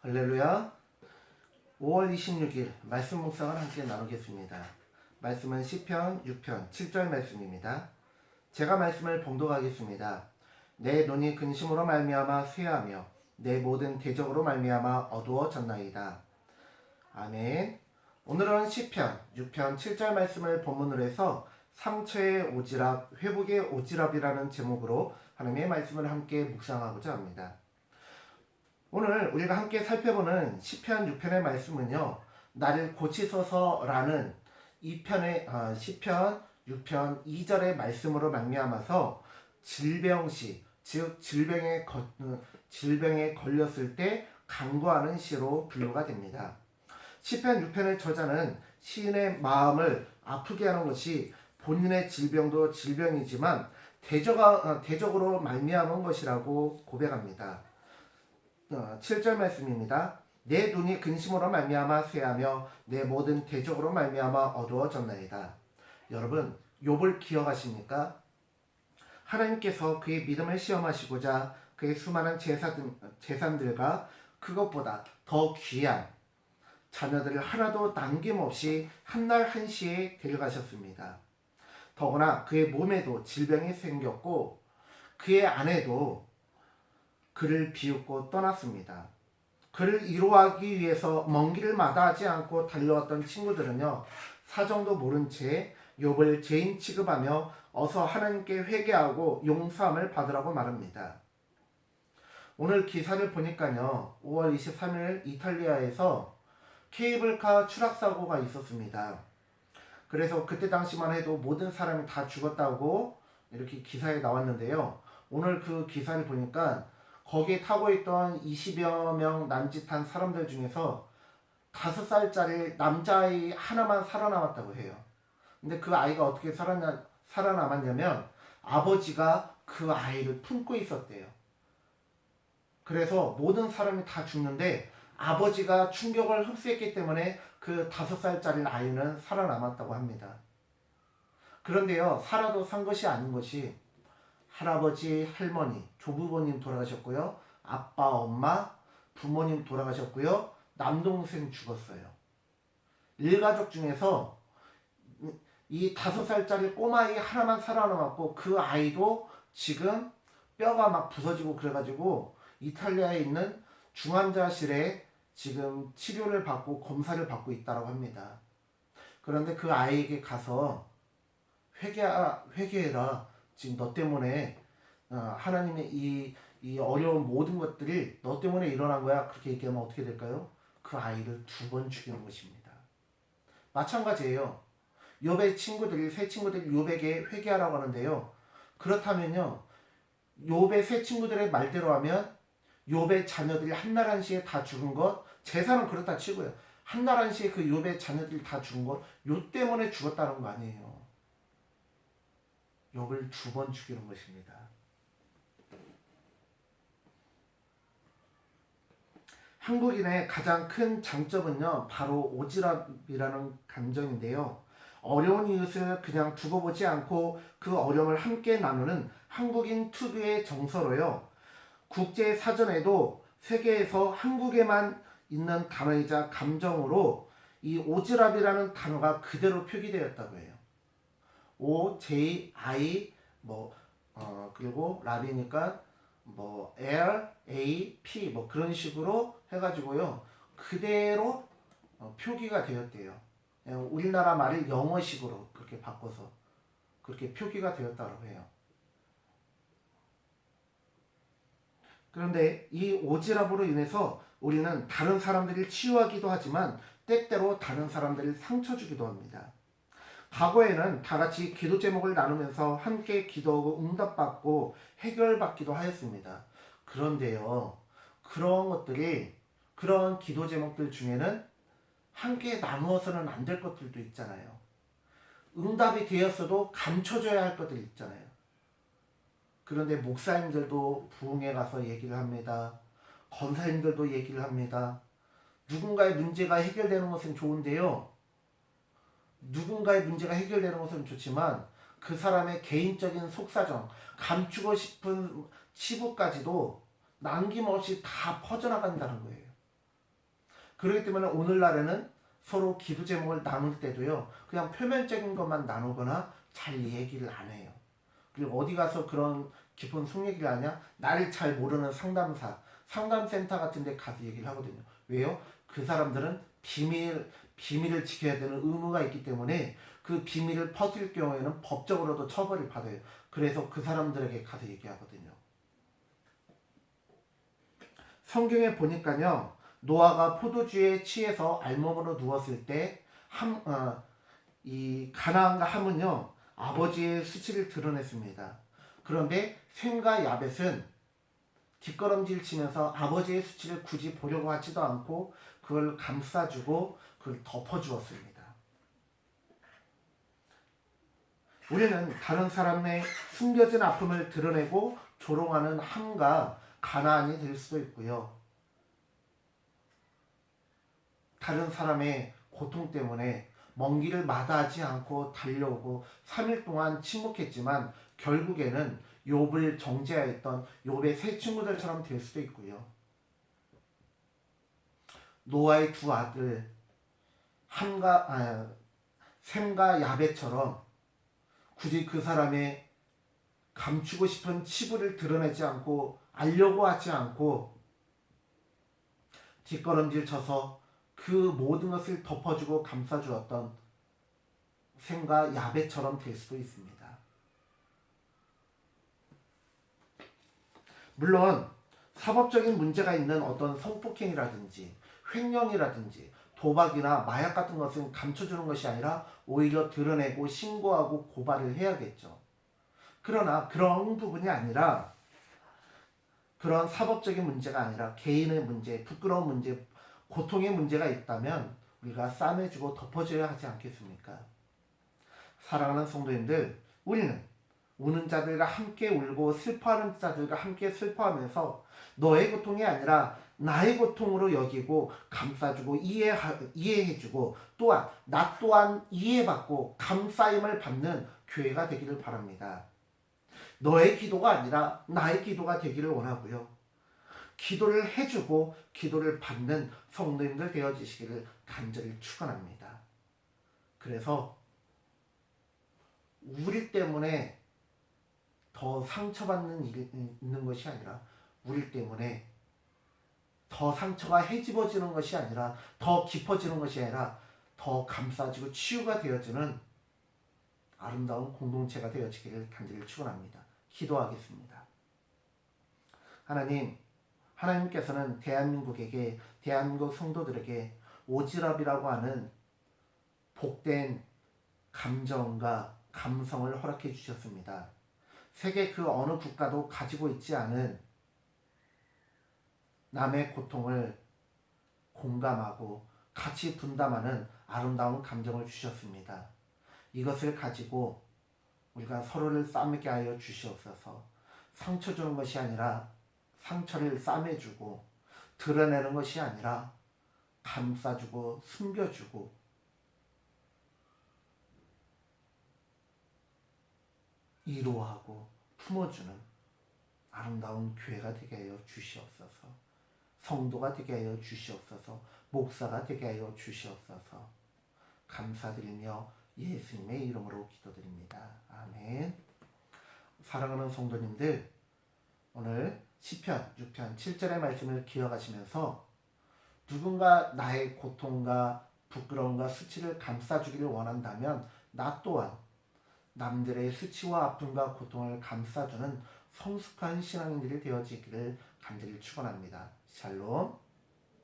할렐루야. 5월 26일 말씀 묵상을 함께 나누겠습니다. 말씀은 시편 6편 7절 말씀입니다. 제가 말씀을 봉독하겠습니다. 내 눈이 근심으로 말미암아 쇠하며 내 모든 대적으로 말미암아 어두워졌나이다. 아멘. 오늘은 시편 6편 7절 말씀을 본문으로 해서 상처의 오지랖, 회복의 오지랖이라는 제목으로 하나님의 말씀을 함께 묵상하고자 합니다. 오늘 우리가 함께 살펴보는 시편 6편의 말씀은요, 나를 고치소서라는 이 편의 시편 6편 2절의 말씀으로 말미암아서 질병시, 즉 질병에 걸렸을 때 간구하는 시로 분류가 됩니다. 시편 6편의 저자는 시인의 마음을 아프게 하는 것이 본인의 질병도 질병이지만 대적으로 말미암은 것이라고 고백합니다. 7절 말씀입니다. 내 눈이 근심으로 말미암아 쇠하며 내 모든 대적으로 말미암아 어두워졌나이다. 여러분, 욥을 기억하십니까? 하나님께서 그의 믿음을 시험하시고자 그의 수많은 재산들과 그것보다 더 귀한 자녀들을 하나도 남김없이 한날 한시에 데려가셨습니다. 더구나 그의 몸에도 질병이 생겼고 그의 아내도 그를 비웃고 떠났습니다. 그를 위로하기 위해서 먼 길을 마다하지 않고 달려왔던 친구들은요, 사정도 모른 채 욥을 죄인 취급하며 어서 하나님께 회개하고 용서함을 받으라고 말합니다. 오늘 기사를 보니까요, 5월 23일 이탈리아에서 케이블카 추락사고가 있었습니다. 그래서 그때 당시만 해도 모든 사람이 다 죽었다고 이렇게 기사에 나왔는데요, 오늘 그 기사를 보니까 거기에 타고 있던 20여 명 남짓한 사람들 중에서 5살짜리 남자아이 하나만 살아남았다고 해요. 근데 그 아이가 어떻게 살아남았냐면 아버지가 그 아이를 품고 있었대요. 그래서 모든 사람이 다 죽는데 아버지가 충격을 흡수했기 때문에 그 5살짜리 아이는 살아남았다고 합니다. 그런데요, 살아도 산 것이 아닌 것이 할아버지, 할머니, 조부모님 돌아가셨고요. 아빠, 엄마, 부모님 돌아가셨고요. 남동생 죽었어요. 일가족 중에서 이 5살짜리 꼬마아이 하나만 살아남았고 그 아이도 지금 뼈가 막 부서지고 그래가지고 이탈리아에 있는 중환자실에 지금 치료를 받고 검사를 받고 있다고 합니다. 그런데 그 아이에게 가서 회개해라. 지금 너 때문에 하나님의 이 어려운 모든 것들이 너 때문에 일어난 거야. 그렇게 얘기하면 어떻게 될까요? 그 아이를 2번 죽이는 것입니다. 마찬가지예요. 욥의 친구들이 세 친구들이 욥에게 회개하라고 하는데요. 그렇다면요, 욥의 세 친구들의 말대로 하면 욥의 자녀들이 한날 한시에 다 죽은 것, 재산은 그렇다 치고요, 한날 한시에 그 욥의 자녀들이 다 죽은 것, 요 때문에 죽었다는 거 아니에요. 욥을 2번 죽이는 것입니다. 한국인의 가장 큰 장점은요, 바로 오지랖이라는 감정인데요. 어려운 이웃을 그냥 두고 보지 않고 그 어려움을 함께 나누는 한국인 특유의 정서로요, 국제 사전에도 세계에서 한국에만 있는 단어이자 감정으로 이 오지랖이라는 단어가 그대로 표기되었다고 해요. O, J, I, 그리고 랍이니까 L, A, P 그런 식으로 해가지고요, 그대로 표기가 되었대요. 우리나라 말을 영어식으로 그렇게 바꿔서 그렇게 표기가 되었다고 해요. 그런데 이 오지랖으로 인해서 우리는 다른 사람들을 치유하기도 하지만 때때로 다른 사람들을 상처 주기도 합니다. 과거에는 다 같이 기도 제목을 나누면서 함께 기도하고 응답받고 해결받기도 하였습니다. 그런데요, 그런 기도 제목들 중에는 함께 나누어서는 안 될 것들도 있잖아요. 응답이 되었어도 감춰져야 할 것들이 있잖아요. 그런데 목사님들도 부흥회 가서 얘기를 합니다. 권사님들도 얘기를 합니다. 누군가의 문제가 해결되는 것은 좋은데요, 누군가의 문제가 해결되는 것은 좋지만 그 사람의 개인적인 속사정, 감추고 싶은 치부까지도 남김없이 다 퍼져나간다는 거예요. 그렇기 때문에 오늘날에는 서로 기도 제목을 나눌 때도요, 그냥 표면적인 것만 나누거나 잘 얘기를 안 해요. 그리고 어디 가서 그런 깊은 속 얘기를 하냐? 나를 잘 모르는 상담센터 같은 데 가서 얘기를 하거든요. 왜요? 그 사람들은 비밀을 지켜야 되는 의무가 있기 때문에 그 비밀을 퍼뜨릴 경우에는 법적으로도 처벌을 받아요. 그래서 그 사람들에게 가서 얘기하거든요. 성경에 보니까요, 노아가 포도주에 취해서 알몸으로 누웠을 때 이 가나안과 함은요, 아버지의 수치를 드러냈습니다. 그런데 셈과 야벳은 뒷걸음질 치면서 아버지의 수치를 굳이 보려고 하지도 않고 그걸 감싸주고 그걸 덮어주었습니다. 우리는 다른 사람의 숨겨진 아픔을 드러내고 조롱하는 함과 가나안이 될 수도 있고요. 다른 사람의 고통 때문에 먼 길을 마다하지 않고 달려오고 3일 동안 침묵했지만 결국에는 욥을 정죄하였던 욥의 세 친구들처럼 될 수도 있고요. 노아의 두 아들 셈과 야벳처럼 굳이 그 사람의 감추고 싶은 치부를 드러내지 않고 알려고 하지 않고 뒷걸음질 쳐서 그 모든 것을 덮어주고 감싸주었던 셈과 야벳처럼 될 수도 있습니다. 물론 사법적인 문제가 있는 어떤 성폭행이라든지 횡령이라든지 도박이나 마약 같은 것은 감춰주는 것이 아니라 오히려 드러내고 신고하고 고발을 해야겠죠. 그러나 그런 부분이 아니라 그런 사법적인 문제가 아니라 개인의 문제, 부끄러운 문제, 고통의 문제가 있다면 우리가 싸매주고 덮어줘야 하지 않겠습니까? 사랑하는 성도님들, 우리는 우는 자들과 함께 울고 슬퍼하는 자들과 함께 슬퍼하면서 너의 고통이 아니라 나의 고통으로 여기고 감싸주고 이해해주고 또한 나 또한 이해받고 감싸임을 받는 교회가 되기를 바랍니다. 너의 기도가 아니라 나의 기도가 되기를 원하고요. 기도를 해주고 기도를 받는 성도님들 되어지시기를 간절히 축원합니다. 그래서 우리 때문에 더 상처받는 일이 있는 것이 아니라 우리 때문에 더 상처가 헤집어지는 것이 아니라 더 깊어지는 것이 아니라 더 감싸지고 치유가 되어지는 아름다운 공동체가 되어지기를 간절히 축원합니다. 기도하겠습니다. 하나님께서는 대한민국 성도들에게 오지랖이라고 하는 복된 감정과 감성을 허락해 주셨습니다. 세계 그 어느 국가도 가지고 있지 않은 남의 고통을 공감하고 같이 분담하는 아름다운 감정을 주셨습니다. 이것을 가지고 우리가 서로를 싸매게 하여 주시옵소서. 상처 주는 것이 아니라 상처를 싸매주고 드러내는 것이 아니라 감싸주고 숨겨주고 위로하고 품어주는 아름다운 교회가 되게 하여 주시옵소서. 성도가 되게 하여 주시옵소서. 목사가 되게 하여 주시옵소서. 감사드리며 예수님의 이름으로 기도드립니다. 아멘. 사랑하는 성도님들, 오늘 시편 6편 7절의 말씀을 기억하시면서 누군가 나의 고통과 부끄러움과 수치를 감싸주기를 원한다면 나 또한 남들의 수치와 아픔과 고통을 감싸주는 성숙한 신앙인들이 되어지기를 간절히 축원합니다. 샬롬.